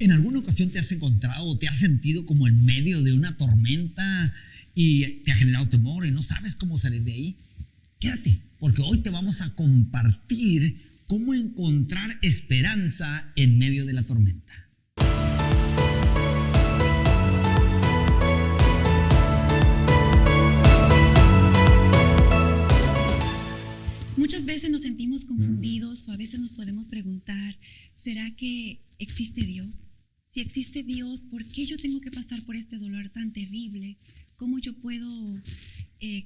¿En alguna ocasión te has encontrado o te has sentido como en medio de una tormenta y te ha generado temor y no sabes cómo salir de ahí? Quédate, porque hoy te vamos a compartir cómo encontrar esperanza en medio de la tormenta. Muchas veces nos sentimos confundidos o a veces nos podemos preguntar, ¿será que existe Dios? Si existe Dios, ¿por qué yo tengo que pasar por este dolor tan terrible? ¿Cómo yo puedo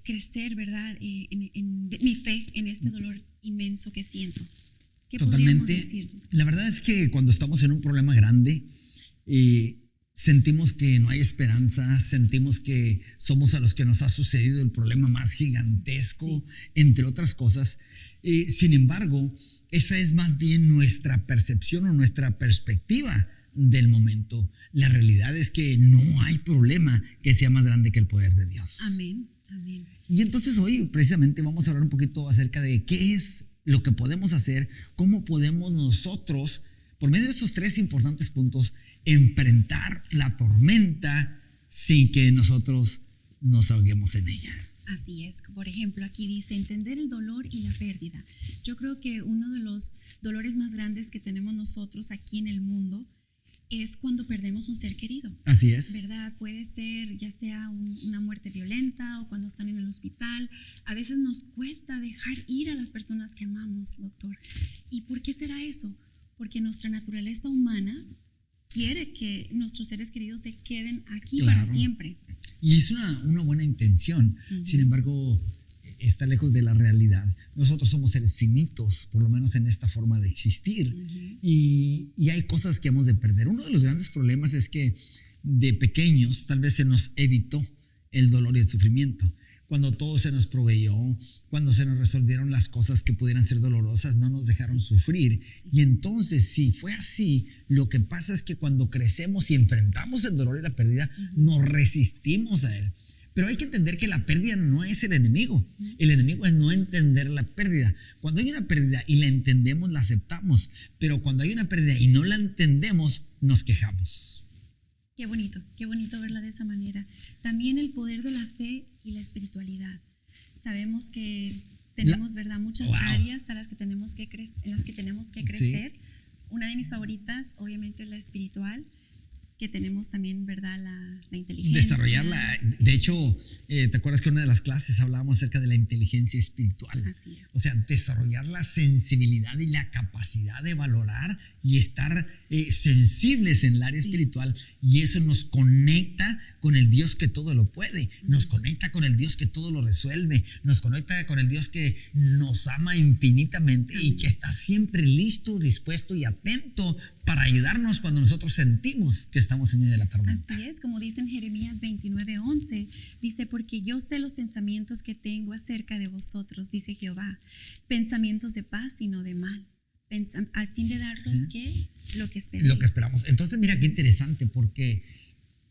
crecer, verdad, en mi fe en este dolor inmenso que siento? ¿Qué podríamos decir? La verdad es que cuando estamos en un problema grande, sentimos que no hay esperanza, sentimos que somos a los que nos ha sucedido el problema más gigantesco, sí, entre otras cosas. Sin embargo, esa es más bien nuestra percepción o nuestra perspectiva del momento. La realidad es que no hay problema que sea más grande que el poder de Dios. Amén, amén. Y entonces hoy precisamente vamos a hablar un poquito acerca de qué es lo que podemos hacer, cómo podemos nosotros, por medio de estos 3 importantes puntos, enfrentar la tormenta sin que nosotros nos ahoguemos en ella. Así es. Por ejemplo, aquí dice entender el dolor y la pérdida. Yo creo que uno de los dolores más grandes que tenemos nosotros aquí en el mundo es cuando perdemos un ser querido. Así es. ¿Verdad? Puede ser ya sea una muerte violenta o cuando están en el hospital. A veces nos cuesta dejar ir a las personas que amamos, doctor. ¿Y por qué será eso? Porque nuestra naturaleza humana quiere que nuestros seres queridos se queden aquí, claro, para siempre. Y es una buena intención. Uh-huh. Sin embargo, está lejos de la realidad. Nosotros somos seres finitos, por lo menos en esta forma de existir. Uh-huh. Y hay cosas que hemos de perder. Uno de los grandes problemas es que de pequeños tal vez se nos evitó el dolor y el sufrimiento. Cuando todo se nos proveyó, cuando se nos resolvieron las cosas que pudieran ser dolorosas, no nos dejaron sufrir. Sí. Y entonces, si fue así, lo que pasa es que cuando crecemos y enfrentamos el dolor y la pérdida, nos resistimos a él. Pero hay que entender que la pérdida no es el enemigo. El enemigo es no entender la pérdida. Cuando hay una pérdida y la entendemos, la aceptamos. Pero cuando hay una pérdida y no la entendemos, nos quejamos. Qué bonito verla de esa manera. También el poder de la fe y la espiritualidad. Sabemos que tenemos, ¿verdad?, muchas áreas en las que tenemos que crecer. Sí. Una de mis favoritas, obviamente, es la espiritual, que tenemos también, ¿verdad?, la inteligencia. Desarrollarla. De hecho, ¿te acuerdas que en una de las clases hablábamos acerca de la inteligencia espiritual? Así es. O sea, desarrollar la sensibilidad y la capacidad de valorar y estar sensibles en el área espiritual. Y eso nos conecta con el Dios que todo lo puede. Nos conecta con el Dios que todo lo resuelve. Nos conecta con el Dios que nos ama infinitamente y que está siempre listo, dispuesto y atento para ayudarnos cuando nosotros sentimos que estamos en medio de la tormenta. Así es, como dice en Jeremías 29:11, dice, porque yo sé los pensamientos que tengo acerca de vosotros, dice Jehová, pensamientos de paz y no de mal, al fin de daros lo que esperáis. Lo que esperamos. Entonces mira qué interesante, porque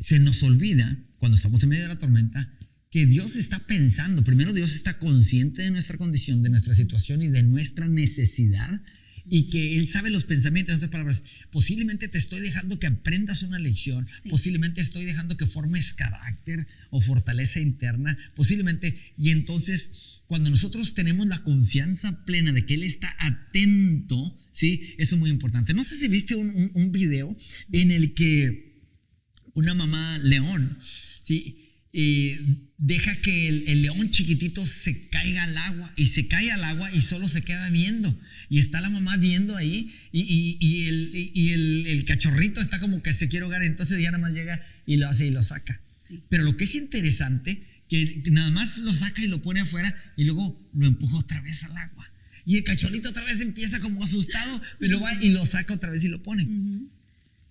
se nos olvida cuando estamos en medio de la tormenta que Dios está pensando. Primero, Dios está consciente de nuestra condición, de nuestra situación y de nuestra necesidad, y que Él sabe los pensamientos. En otras palabras, posiblemente te estoy dejando que aprendas una lección, posiblemente estoy dejando que formes carácter o fortaleza interna, posiblemente. Y entonces, cuando nosotros tenemos la confianza plena de que Él está atento, ¿sí? Eso es muy importante. No sé si viste un video en el que una mamá león, ¿sí?, deja que el león chiquitito se caiga al agua, y se cae al agua y solo se queda viendo, y está la mamá viendo ahí, y el cachorrito está como que se quiere ahogar. Entonces ya nada más llega y lo hace y lo saca. Sí. Pero lo que es interesante, que nada más lo saca y lo pone afuera y luego lo empuja otra vez al agua, y el cachorrito otra vez empieza como asustado, pero va y lo saca otra vez y lo pone.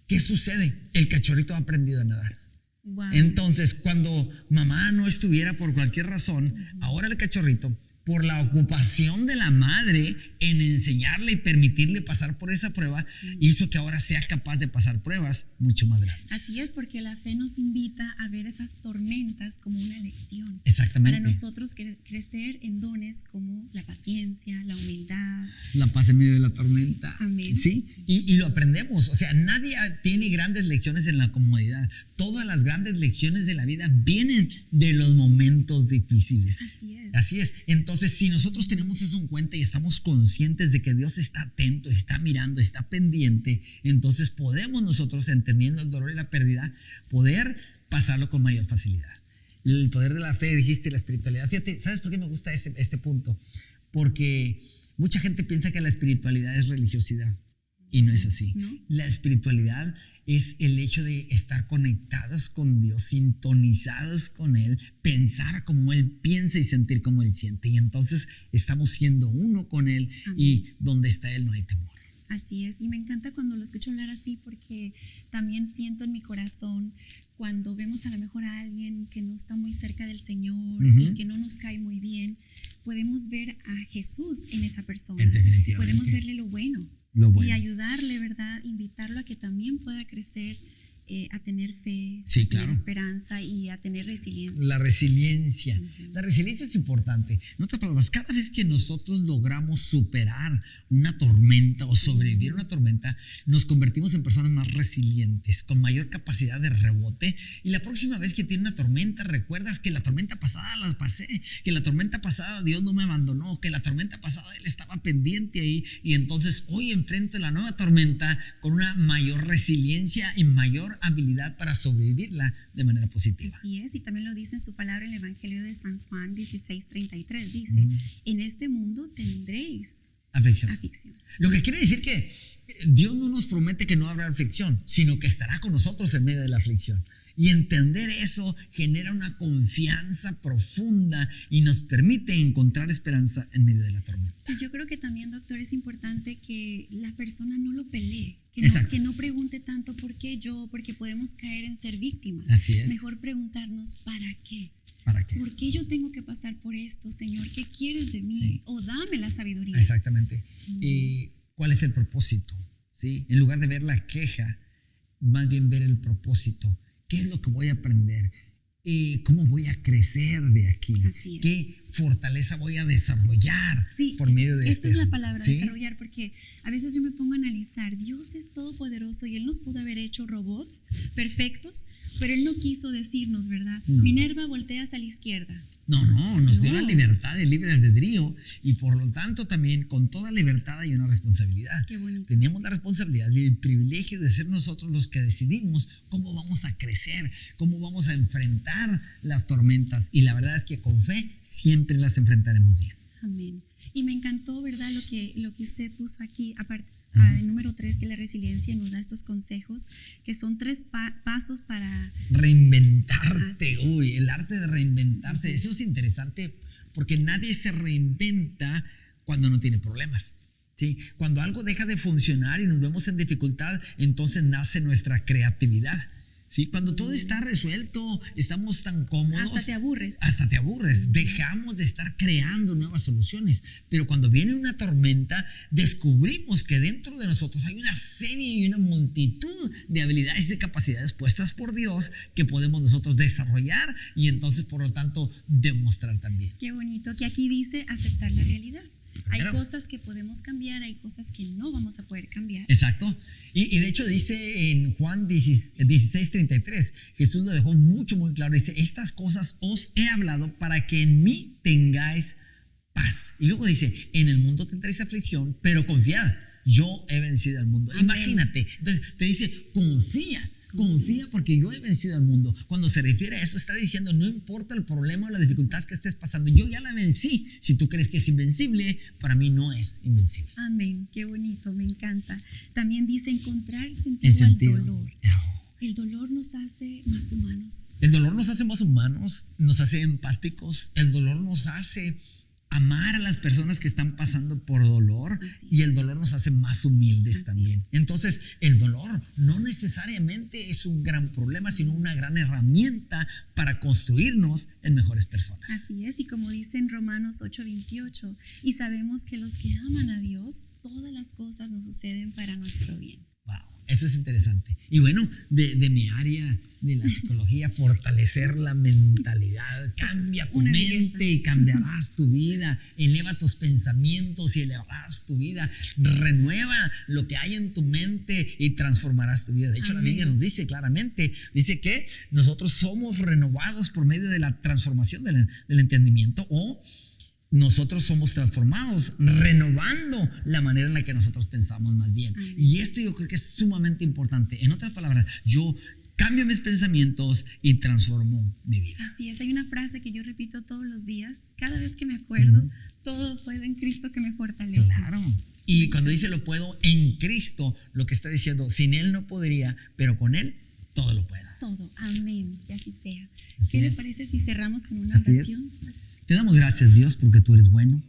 ¿Qué sucede? El cachorrito ha aprendido a nadar. Wow. Entonces, cuando mamá no estuviera por cualquier razón, ahora el cachorrito por la ocupación de la madre en enseñarle y permitirle pasar por esa prueba, hizo que ahora sea capaz de pasar pruebas mucho más grandes. Así es, porque la fe nos invita a ver esas tormentas como una lección. Exactamente. Para nosotros crecer en dones como la paciencia, la humildad. La paz en medio de la tormenta. Amén. ¿Sí? Y lo aprendemos. O sea, nadie tiene grandes lecciones en la comodidad. Todas las grandes lecciones de la vida vienen de los momentos difíciles. Así es. Así es. Entonces, si nosotros tenemos eso en cuenta y estamos conscientes de que Dios está atento, está mirando, está pendiente, entonces podemos nosotros, entendiendo el dolor y la pérdida, poder pasarlo con mayor facilidad. El poder de la fe, dijiste, la espiritualidad. Fíjate, ¿sabes por qué me gusta este punto? Porque mucha gente piensa que la espiritualidad es religiosidad y no es así. ¿No? La espiritualidad es el hecho de estar conectados con Dios, sintonizados con Él, pensar como Él piensa y sentir como Él siente. Y entonces estamos siendo uno con Él. Amén. Y donde está Él no hay temor. Así es, y me encanta cuando lo escucho hablar así, porque también siento en mi corazón cuando vemos a lo mejor a alguien que no está muy cerca del Señor y que no nos cae muy bien, podemos ver a Jesús en esa persona. Podemos verle lo bueno. Y ayudarle, ¿verdad? Invitarlo a que también pueda crecer, a tener fe, sí, a tener esperanza y a tener resiliencia. La resiliencia es importante. En otras palabras, cada vez que nosotros logramos superar una tormenta o sobrevivir a una tormenta, nos convertimos en personas más resilientes, con mayor capacidad de rebote. Y la próxima vez que tiene una tormenta, recuerdas que la tormenta pasada la pasé, que la tormenta pasada Dios no me abandonó, que la tormenta pasada Él estaba pendiente ahí. Y entonces hoy enfrento la nueva tormenta con una mayor resiliencia y mayor habilidad para sobrevivirla de manera positiva. Así es, y también lo dice en su palabra en el Evangelio de San Juan 16:33, dice, en este mundo tendréis aflicción. Lo que quiere decir que Dios no nos promete que no habrá aflicción, sino que estará con nosotros en medio de la aflicción. Y entender eso genera una confianza profunda y nos permite encontrar esperanza en medio de la tormenta. Y yo creo que también, doctor, es importante que la persona no lo pelee, que no pregunte tanto por qué yo, porque podemos caer en ser víctimas. Así es. Mejor preguntarnos ¿para qué? ¿Para qué? ¿Por qué yo tengo que pasar por esto, Señor? ¿Qué quieres de mí? Sí. O dame la sabiduría. Exactamente. ¿Cuál es el propósito? ¿Sí? En lugar de ver la queja, más bien ver el propósito. ¿Qué es lo que voy a aprender? ¿Cómo voy a crecer de aquí? Así es. ¿Qué fortaleza voy a desarrollar por medio de esa es la palabra, ¿sí? Desarrollar, porque a veces yo me pongo a analizar, Dios es todopoderoso y Él nos pudo haber hecho robots perfectos, pero Él no quiso decirnos, ¿verdad? No. Minerva, volteas a la izquierda. No, nos dio la libertad, el libre albedrío, y por lo tanto también con toda libertad hay una responsabilidad. Qué bonito. Tenemos la responsabilidad y el privilegio de ser nosotros los que decidimos cómo vamos a crecer, cómo vamos a enfrentar las tormentas, y la verdad es que con fe siempre las enfrentaremos bien. Amén. Y me encantó, ¿verdad? Lo que usted puso aquí, aparte. Número 3, que la resiliencia nos da estos consejos, que son 3 pasos para reinventarte. Uy, el arte de reinventarse. Eso es interesante porque nadie se reinventa cuando no tiene problemas. ¿Sí? Cuando algo deja de funcionar y nos vemos en dificultad, entonces nace nuestra creatividad. ¿Sí? Cuando todo está resuelto, estamos tan cómodos. Hasta te aburres. Dejamos de estar creando nuevas soluciones. Pero cuando viene una tormenta, descubrimos que dentro de nosotros hay una serie y una multitud de habilidades y capacidades puestas por Dios que podemos nosotros desarrollar y entonces, por lo tanto, demostrar también. Qué bonito que aquí dice aceptar la realidad. Hay cosas que podemos cambiar, hay cosas que no vamos a poder cambiar. Exacto. Y de hecho dice en Juan 16:33, Jesús lo dejó muy claro. Dice, estas cosas os he hablado para que en mí tengáis paz. Y luego dice, en el mundo tendréis aflicción, pero confiad, yo he vencido al mundo. Amén. Imagínate. Entonces te dice, confía porque yo he vencido al mundo. Cuando se refiere a eso, está diciendo, no importa el problema o la dificultad que estés pasando, yo ya la vencí. Si tú crees que es invencible, para mí no es invencible. Amén, qué bonito, me encanta. También dice encontrar sentido al dolor. El dolor nos hace más humanos. El dolor nos hace más humanos, nos hace empáticos. El dolor nos hace amar a las personas que están pasando por dolor, y el dolor nos hace más humildes también. Entonces, el dolor no necesariamente es un gran problema, sino una gran herramienta para construirnos en mejores personas. Así es, y como dice en Romanos 8:28, y sabemos que los que aman a Dios, todas las cosas nos suceden para nuestro bien. Wow, eso es interesante. Y bueno, de mi área de la psicología, fortalecer la mentalidad, cambia tu mente y cambiarás tu vida, eleva tus pensamientos y elevarás tu vida, renueva lo que hay en tu mente y transformarás tu vida. De hecho, la Biblia nos dice claramente, dice que nosotros somos renovados por medio de la transformación del entendimiento, o nosotros somos transformados renovando la manera en la que nosotros pensamos más bien. Y esto yo creo que es sumamente importante. En otras palabras, yo cambio mis pensamientos y transformo mi vida. Así es, hay una frase que yo repito todos los días, cada vez que me acuerdo, todo puedo en Cristo que me fortalece. Claro. Y cuando dice lo puedo en Cristo, lo que está diciendo, sin Él no podría, pero con Él todo lo puedo. Todo, amén, que así sea. Así ¿Qué es. le parece si cerramos con una Así oración? Te damos gracias, Dios, porque tú eres bueno.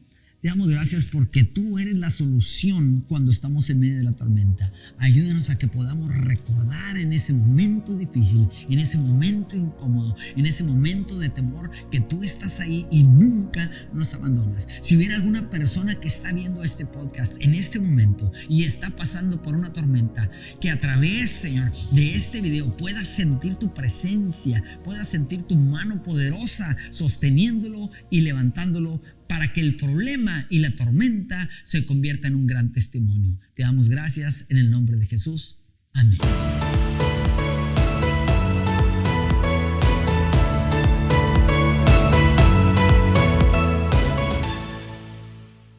Te damos gracias porque tú eres la solución cuando estamos en medio de la tormenta. Ayúdanos a que podamos recordar en ese momento difícil, en ese momento incómodo, en ese momento de temor, que tú estás ahí y nunca nos abandonas. Si hubiera alguna persona que está viendo este podcast en este momento y está pasando por una tormenta, que a través, Señor, de este video pueda sentir tu presencia, pueda sentir tu mano poderosa sosteniéndolo y levantándolo, para que el problema y la tormenta se convierta en un gran testimonio. Te damos gracias en el nombre de Jesús. Amén.